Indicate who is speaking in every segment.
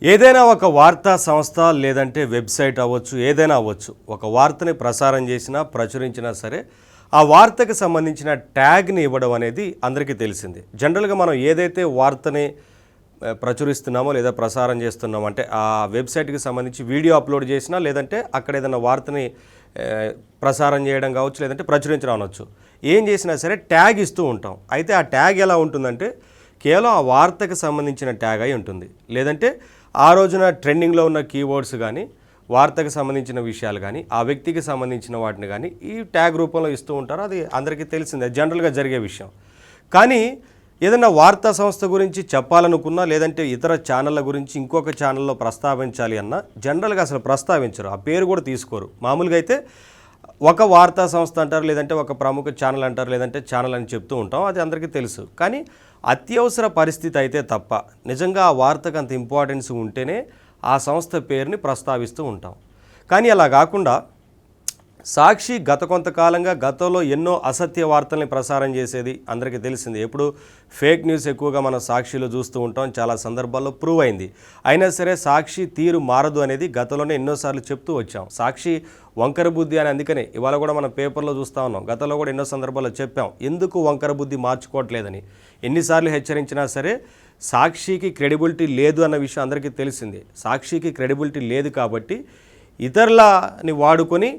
Speaker 1: ఏదైనా ఒక వార్తా సంస్థ లేదంటే వెబ్సైట్ అవ్వచ్చు, ఏదైనా అవ్వచ్చు, ఒక వార్తని ప్రసారం చేసినా ప్రచురించినా సరే ఆ వార్తకు సంబంధించిన ట్యాగ్ని ఇవ్వడం అనేది అందరికీ తెలిసిందే. జనరల్గా మనం ఏదైతే వార్తని ప్రచురిస్తున్నామో లేదా ప్రసారం చేస్తున్నామో అంటే ఆ వెబ్సైట్కి సంబంధించి వీడియో అప్లోడ్ చేసినా లేదంటే అక్కడ ఏదైనా వార్తని ప్రసారం చేయడం కావచ్చు, లేదంటే ప్రచురించడం అనవచ్చు, ఏం చేసినా సరే ట్యాగ్ ఇస్తూ ఉంటాం. అయితే ఆ ట్యాగ్ ఎలా ఉంటుందంటే కేవలం ఆ వార్తకు సంబంధించిన ట్యాగ్ అయి ఉంటుంది, లేదంటే ఆ రోజున ట్రెండింగ్లో ఉన్న కీవర్డ్స్ కానీ, వార్తకు సంబంధించిన విషయాలు కానీ, ఆ వ్యక్తికి సంబంధించిన వాటిని కానీ ఈ ట్యాగ్ రూపంలో ఇస్తూ ఉంటారు. అది అందరికీ తెలిసిందే, జనరల్గా జరిగే విషయం. కానీ ఏదైనా వార్తా సంస్థ గురించి చెప్పాలనుకున్నా లేదంటే ఇతర ఛానళ్ళ గురించి ఇంకొక ఛానల్లో ప్రస్తావించాలి అన్నా జనరల్గా అసలు ప్రస్తావించరు, ఆ పేరు కూడా తీసుకోరు. మామూలుగా అయితే ఒక వార్తా సంస్థ అంటారు, లేదంటే ఒక ప్రముఖ ఛానల్ అంటారు, లేదంటే ఛానల్ అని చెప్తూ ఉంటాం, అది అందరికీ తెలుసు. కానీ అత్యవసర పరిస్థితి అయితే తప్ప నిజంగా ఆ వార్తకు అంత ఇంపార్టెన్స్ ఉంటేనే ఆ సంస్థ పేరుని ప్రస్తావిస్తూ ఉంటాం. కానీ అలా కాకుండా సాక్షి గత కొంతకాలంగా గతంలో ఎన్నో అసత్య వార్తల్ని ప్రసారం చేసేది అందరికీ తెలిసింది. ఎప్పుడు ఫేక్ న్యూస్ ఎక్కువగా మనం సాక్షిలో చూస్తూ ఉంటాం, చాలా సందర్భాల్లో ప్రూవ్ అయింది. అయినా సరే సాక్షి తీరు మారదు అనేది గతంలోనే ఎన్నోసార్లు చెప్తూ వచ్చాం. సాక్షి వంకర బుద్ధి అని అందుకనే ఇవాళ కూడా మనం పేపర్లో చూస్తూ ఉన్నాం. గతంలో కూడా ఎన్నో సందర్భాల్లో చెప్పాం ఎందుకు వంకర బుద్ధి మార్చుకోవట్లేదని. ఎన్నిసార్లు హెచ్చరించినా సరే సాక్షికి క్రెడిబిలిటీ లేదు అన్న విషయం అందరికీ తెలిసిందే. సాక్షికి క్రెడిబిలిటీ లేదు కాబట్టి ఇతరులని వాడుకొని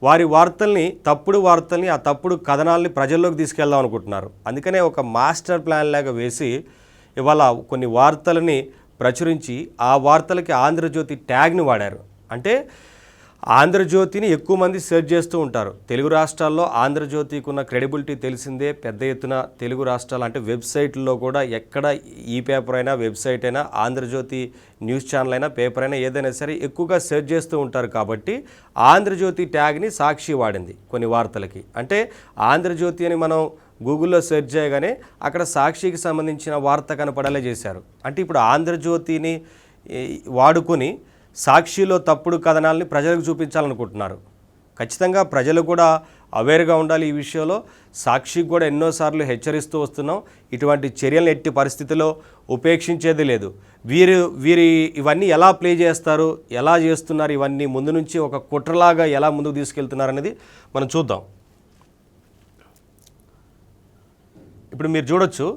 Speaker 1: వారి వార్తల్ని, తప్పుడు వార్తల్ని, ఆ తప్పుడు కథనాల్ని ప్రజల్లోకి తీసుకెళ్దాం అనుకుంటున్నారు. అందుకనే ఒక మాస్టర్ ప్లాన్ లాగా వేసి ఇవాళ కొన్ని వార్తలని ప్రచురించి ఆ వార్తలకి ఆంధ్రజ్యోతి ట్యాగ్ని వాడారు. అంటే ఆంధ్రజ్యోతిని ఎక్కువ మంది సెర్చ్ చేస్తూ ఉంటారు. తెలుగు రాష్ట్రాల్లో ఆంధ్రజ్యోతికి ఉన్న క్రెడిబిలిటీ తెలిసిందే. పెద్ద ఎత్తున తెలుగు రాష్ట్రాలు అంటే వెబ్సైట్లో కూడా ఎక్కడ ఈ పేపర్ అయినా, వెబ్సైట్ అయినా, ఆంధ్రజ్యోతి న్యూస్ ఛానల్ అయినా, పేపర్ అయినా ఏదైనా సరే ఎక్కువగా సెర్చ్ చేస్తూ ఉంటారు. కాబట్టి ఆంధ్రజ్యోతి ట్యాగ్ని సాక్షి వాడింది కొన్ని వార్తలకి. అంటే ఆంధ్రజ్యోతి అని మనం గూగుల్లో సెర్చ్ చేయగానే అక్కడ సాక్షికి సంబంధించిన వార్త కనపడేలా చేశారు. అంటే ఇప్పుడు ఆంధ్రజ్యోతిని వాడుకొని సాక్షిలో తప్పుడు కథనాల్ని ప్రజలకు చూపించాలనుకుంటున్నారు. ఖచ్చితంగా ప్రజలు కూడా అవేర్గా ఉండాలి ఈ విషయంలో. సాక్షికి కూడా ఎన్నోసార్లు హెచ్చరిస్తూ వస్తున్నాం, ఇటువంటి చర్యలను ఎట్టి పరిస్థితిలో ఉపేక్షించేది లేదు. వీరి ఇవన్నీ ఎలా ప్లే చేస్తారు, ఎలా చేస్తున్నారు, ఇవన్నీ ముందు నుంచి ఒక కుట్రలాగా ఎలా ముందుకు తీసుకెళ్తున్నారు అనేది మనం చూద్దాం. ఇప్పుడు మీరు చూడొచ్చు,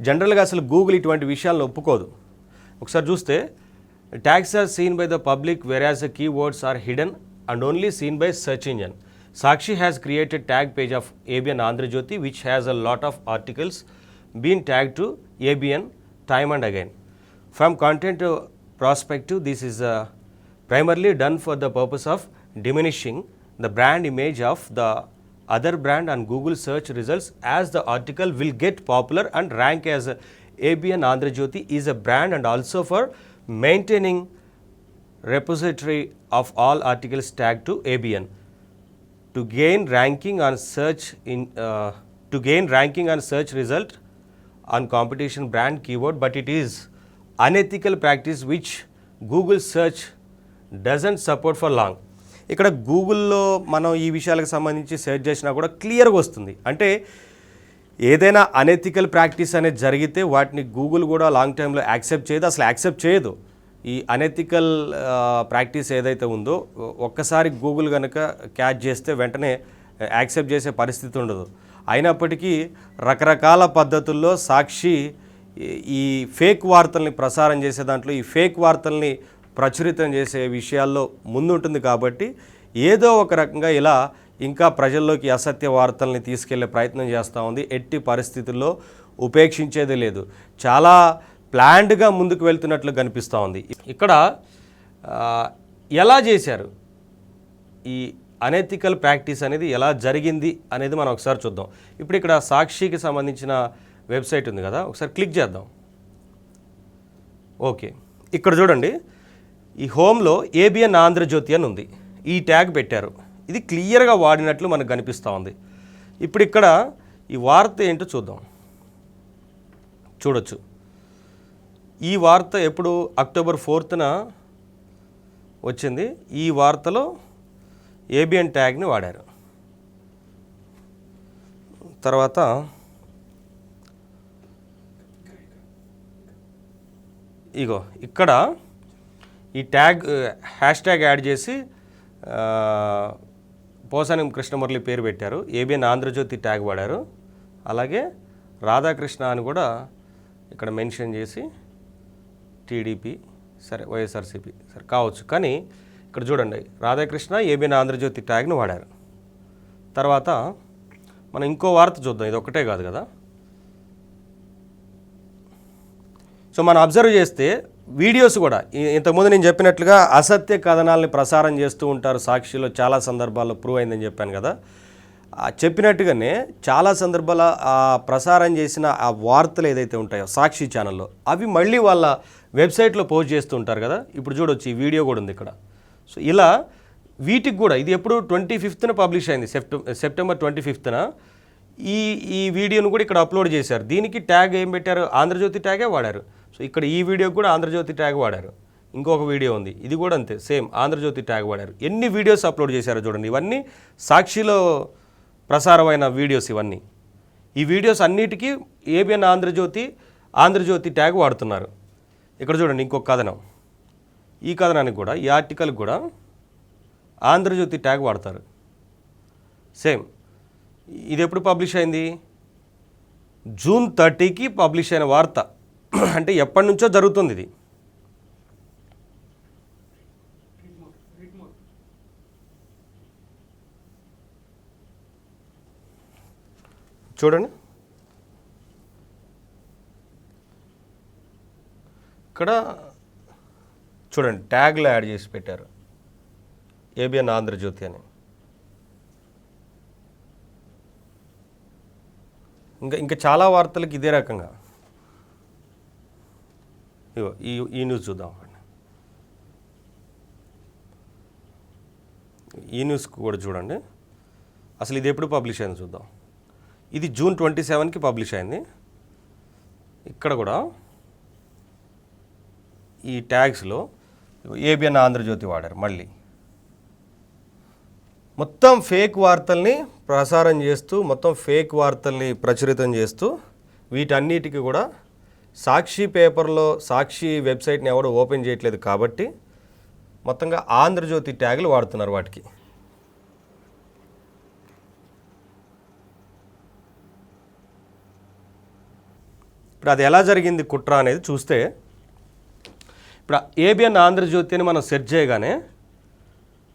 Speaker 1: జనరల్గా అసలు గూగుల్ ఇటువంటి విషయాలను ఒప్పుకోదు. ఒకసారి చూస్తే tags are seen by the public whereas the keywords are hidden and only seen by search engine. Sakshi has created tag page of ABN Andhra Jyoti which has a lot of articles been tagged to ABN time and again. From content perspective, this is primarily done for the purpose of diminishing the brand image of the other brand on Google search results, as the article will get popular and rank as ABN Andhra Jyoti is a brand, and also for maintaining repository of all articles tagged to ABN to gain ranking on search result on competition brand keyword, but it is unethical practice which Google search doesn't support for long. ఇక్కడ గూగుల్లో మనం ఈ విషయాలకు సంబంధించి search చేసినా కూడా క్లియర్గా వస్తుంది. అంటే ఏదైనా అనెథికల్ ప్రాక్టీస్ అనేది జరిగితే వాటిని గూగుల్ కూడా లాంగ్ టైంలో యాక్సెప్ట్ చేయదు, అసలు యాక్సెప్ట్ చేయదు. ఈ అనెథికల్ ప్రాక్టీస్ ఏదైతే ఉందో ఒక్కసారి గూగుల్ కనుక క్యాచ్ చేస్తే వెంటనే యాక్సెప్ట్ చేసే పరిస్థితి ఉండదు. అయినప్పటికీ రకరకాల పద్ధతుల్లో సాక్షి ఈ ఫేక్ వార్తల్ని ప్రసారం చేసే దాంట్లో, ఈ ఫేక్ వార్తల్ని ప్రచురితం చేసే విషయాల్లో ముందుంటుంది. కాబట్టి ఏదో ఒక రకంగా ఇలా ఇంకా ప్రజల్లోకి అసత్య వార్తల్ని తీసుకెళ్లే ప్రయత్నం చేస్తూ ఉంది. ఎట్టి పరిస్థితుల్లో ఉపేక్షించేది లేదు. చాలా ప్లాన్డ్గా ముందుకు వెళ్తున్నట్లు కనిపిస్తూ ఉంది. ఇక్కడ ఎలా చేశారు ఈ అనెథికల్ ప్రాక్టీస్ అనేది, ఎలా జరిగింది అనేది మనం ఒకసారి చూద్దాం. ఇప్పుడు ఇక్కడ సాక్షికి సంబంధించిన వెబ్సైట్ ఉంది కదా, ఒకసారి క్లిక్ చేద్దాం. ఓకే, ఇక్కడ చూడండి, ఈ హోమ్లో ఏబిఎన్ ఆంధ్రజ్యోతి అని ఉంది. ఈ ట్యాగ్ పెట్టారు. ఇది క్లియర్గా వాడినట్లు మనకు కనిపిస్తూ ఉంది. ఇప్పుడు ఇక్కడ ఈ వార్త ఏంటో చూద్దాం. చూడొచ్చు, ఈ వార్త ఎప్పుడు అక్టోబర్ 4న వచ్చింది. ఈ వార్తలో ఏబిఎన్ ట్యాగ్ని వాడారు. తర్వాత ఇగో ఇక్కడ ఈ ట్యాగ్ హ్యాష్ ట్యాగ్ యాడ్ చేసి పోసాని కృష్ణమురళి పేరు పెట్టారు, ఏబిఎన్ ఆంధ్రజ్యోతి ట్యాగ్ వాడారు, అలాగే రాధాకృష్ణ అని కూడా ఇక్కడ మెన్షన్ చేసి టీడీపీ సరే వైఎస్ఆర్సీపీ సరే కావచ్చు, కానీ ఇక్కడ చూడండి రాధాకృష్ణ ఏబిఎన్ ఆంధ్రజ్యోతి ట్యాగ్ను వాడారు. తర్వాత మనం ఇంకో వార్త చూద్దాం, ఇది ఒక్కటే కాదు కదా. సో మనం అబ్జర్వ్ చేస్తే వీడియోస్ కూడా ఇంతకుముందు నేను చెప్పినట్లుగా అసత్య కథనాలని ప్రసారం చేస్తూ ఉంటారు. సాక్షిలో చాలా సందర్భాల్లో ప్రూవ్ అయిందని చెప్పాను కదా. చెప్పినట్టుగానే చాలా సందర్భాల ఆ ప్రసారం చేసిన ఆ వార్తలు ఏదైతే ఉంటాయో సాక్షి ఛానల్లో అవి మళ్ళీ వాళ్ళ వెబ్సైట్లో పోస్ట్ చేస్తూ ఉంటారు కదా. ఇప్పుడు చూడొచ్చు, ఈ వీడియో కూడా ఉంది ఇక్కడ. సో ఇలా వీటికి కూడా ఇది ఎప్పుడు 25న పబ్లిష్ అయింది, సెప్టెంబర్ 25న ఈ వీడియోను కూడా ఇక్కడ అప్లోడ్ చేశారు. దీనికి ట్యాగ్ ఏం పెట్టారు, ఆంధ్రజ్యోతి ట్యాగే వాడారు. సో ఇక్కడ ఈ వీడియోకి కూడా ఆంధ్రజ్యోతి ట్యాగ్ వాడారు. ఇంకొక వీడియో ఉంది, ఇది కూడా అంతే సేమ్ ఆంధ్రజ్యోతి ట్యాగ్ వాడారు. ఎన్ని వీడియోస్ అప్లోడ్ చేశారో చూడండి. ఇవన్నీ సాక్షిలో ప్రసారమైన వీడియోస్ ఇవన్నీ. ఈ వీడియోస్ అన్నిటికీ ఏబిఎన్ ఆంధ్రజ్యోతి ట్యాగ్ వాడుతున్నారు. ఇక్కడ చూడండి ఇంకొక కథనం, ఈ కథనానికి కూడా ఈ ఆర్టికల్కి కూడా ఆంధ్రజ్యోతి ట్యాగ్ వాడతారు సేమ్. ఇది ఎప్పుడు పబ్లిష్ అయింది, జూన్ 30కి పబ్లిష్ అయిన వార్త, అంటే ఎప్పటి నుంచో జరుగుతుంది ఇది. చూడండి ఇక్కడ చూడండి ట్యాగ్లో యాడ్ చేసి పెట్టారు ఏబిఎన్ ఆంధ్రజ్యోతి అని. ఇంకా చాలా వార్తలకి ఇదే రకంగా. ఇగో ఈ న్యూస్ చూద్దాం. ఈ న్యూస్కి కూడా చూడండి, అసలు ఇది ఎప్పుడు పబ్లిష్ అయింది చూద్దాం. ఇది జూన్ 27కి పబ్లిష్ అయింది. ఇక్కడ కూడా ఈ ట్యాగ్స్లో ఏబిఎన్ ఆంధ్రజ్యోతి వాడారు. మళ్ళీ మొత్తం ఫేక్ వార్తల్ని ప్రసారం చేస్తూ, మొత్తం ఫేక్ వార్తల్ని ప్రచురితం చేస్తూ, వీటన్నిటికీ కూడా సాక్షి పేపర్లో సాక్షి వెబ్సైట్ని ఎవరు ఓపెన్ చేయట్లేదు కాబట్టి మొత్తంగా ఆంధ్రజ్యోతి ట్యాగులు వాడుతున్నారు వాటికి. ఇప్పుడు అది ఎలా జరిగింది కుట్ర అనేది చూస్తే, ఇప్పుడు ఏబిఎన్ ఆంధ్రజ్యోతి అని మనం సెర్చ్ చేయగానే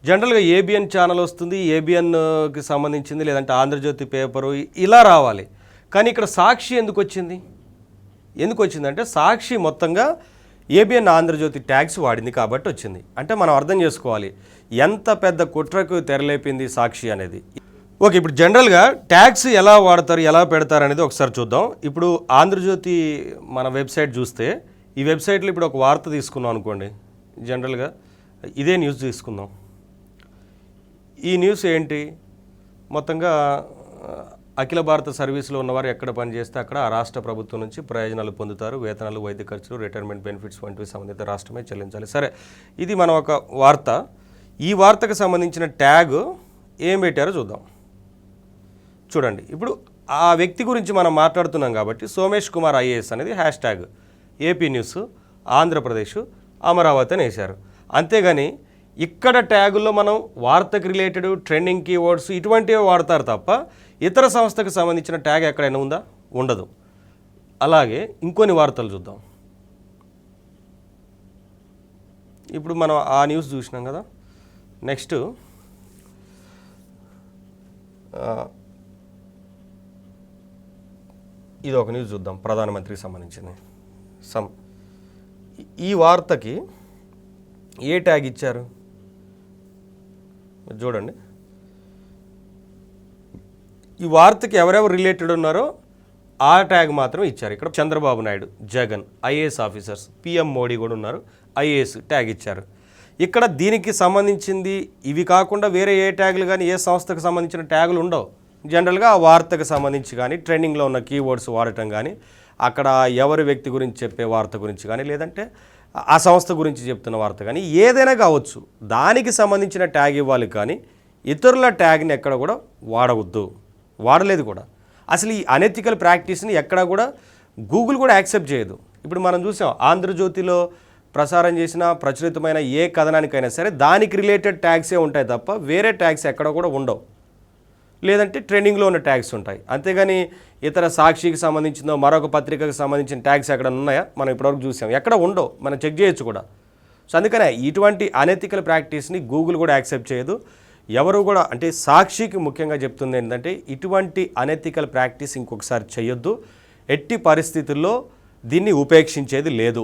Speaker 1: జనరల్గా ఏబిఎన్ ఛానల్ వస్తుంది, ఏబిఎన్కి సంబంధించింది, లేదంటే ఆంధ్రజ్యోతి పేపరు ఇలా రావాలి. కానీ ఇక్కడ సాక్షి ఎందుకు వచ్చిందంటే సాక్షి మొత్తంగా ఏబిఎన్ ఆంధ్రజ్యోతి ట్యాగ్స్ వాడింది కాబట్టి వచ్చింది. అంటే మనం అర్థం చేసుకోవాలి ఎంత పెద్ద కుట్రకు తెరలేపింది సాక్షి అనేది. ఓకే, ఇప్పుడు జనరల్గా ట్యాగ్స్ ఎలా వాడతారు, ఎలా పెడతారు అనేది ఒకసారి చూద్దాం. ఇప్పుడు ఆంధ్రజ్యోతి మన వెబ్సైట్ చూస్తే, ఈ వెబ్సైట్లో ఇప్పుడు ఒక వార్త తీసుకున్నాం అనుకోండి, జనరల్గా ఇదే న్యూస్ తీసుకుందాం. ఈ న్యూస్ ఏంటి, మొత్తంగా అఖిల భారత సర్వీసులో ఉన్నవారు ఎక్కడ పనిచేస్తే అక్కడ ఆ రాష్ట్ర ప్రభుత్వం నుంచి ప్రయోజనాలు పొందుతారు, వేతనాలు, వైద్య ఖర్చులు, రిటైర్మెంట్ బెనిఫిట్స్ వంటివి సంబంధిత రాష్ట్రమే చెల్లించాలి. సరే, ఇది మనం ఒక వార్త. ఈ వార్తకు సంబంధించిన ట్యాగ్ ఏం పెట్టారో చూద్దాం. చూడండి, ఇప్పుడు ఆ వ్యక్తి గురించి మనం మాట్లాడుతున్నాం కాబట్టి సోమేష్ కుమార్ ఐఏఎస్ అనేది hash tag, AP news, Andhra Pradesh, Amaravati అని వేశారు. అంతేగాని ఇక్కడ ట్యాగుల్లో మనం వార్తకు రిలేటెడ్ ట్రెండింగ్ కీవర్డ్స్ ఇటువంటివి వాడతారు తప్ప ఇతర సంస్థకు సంబంధించిన ట్యాగ్ ఎక్కడైనా ఉందా, ఉండదు. అలాగే ఇంకొన్ని వార్తలు చూద్దాం. ఇప్పుడు మనం ఆ న్యూస్ చూసినాం కదా. నెక్స్ట్ ఇది ఒక న్యూస్ చూద్దాం, ప్రధానమంత్రికి సంబంధించింది. ఈ వార్తకి ఏ ట్యాగ్ ఇచ్చారు చూడండి. ఈ వార్తకి ఎవరెవరు రిలేటెడ్ ఉన్నారో ఆ ట్యాగ్ మాత్రం ఇచ్చారు. ఇక్కడ Chandrababu Naidu, Jagan, IAS officers, PM Modi కూడా ఉన్నారు, ఐఏఎస్ ట్యాగ్ ఇచ్చారు. ఇక్కడ దీనికి సంబంధించింది ఇవి కాకుండా వేరే ఏ ట్యాగులు కానీ ఏ సంస్థకు సంబంధించిన ట్యాగులు ఉండవు. జనరల్గా ఆ వార్తకు సంబంధించి కానీ ట్రెండింగ్లో ఉన్న కీవర్డ్స్ వాడటం కానీ, అక్కడ ఎవరి వ్యక్తి గురించి చెప్పే వార్త గురించి కానీ, లేదంటే ఆ సంస్థ గురించి చెప్తున్న వార్త కానీ ఏదైనా కావచ్చు, దానికి సంబంధించిన ట్యాగ్ ఇవ్వాలి. కానీ ఇతరుల ట్యాగ్ని ఎక్కడ కూడా వాడవద్దు, వాడలేదు కూడా. అసలు ఈ అనెథికల్ ప్రాక్టీస్ని ఎక్కడ కూడా గూగుల్ కూడా యాక్సెప్ట్ చేయదు. ఇప్పుడు మనం చూసాం ఆంధ్రజ్యోతిలో ప్రసారం చేసిన ప్రచురితమైన ఏ కథనానికైనా సరే దానికి రిలేటెడ్ ట్యాగ్సే ఉంటాయి తప్ప వేరే ట్యాగ్స్ ఎక్కడ కూడా ఉండవు, లేదంటే ట్రెండింగ్లో ఉన్న ట్యాగ్స్ ఉంటాయి. అంతేగాని ఇతర సాక్షికి సంబంధించిందో మరొక పత్రికకు సంబంధించిన ట్యాగ్స్ ఎక్కడ ఉన్నాయా మనం ఇప్పటివరకు చూసాం, ఎక్కడ ఉండవు, మనం చెక్ చేయొచ్చు కూడా. సో అందుకనే ఇటువంటి అనెథికల్ ప్రాక్టీస్ని గూగుల్ కూడా యాక్సెప్ట్ చేయదు. ఎవరు కూడా అంటే సాక్షికి ముఖ్యంగా చెప్తుంది ఏంటంటే ఇటువంటి అనెథికల్ ప్రాక్టీస్ ఇంకొకసారి చేయొద్దు, ఎట్టి పరిస్థితుల్లో దీన్ని ఉపేక్షించేది లేదు.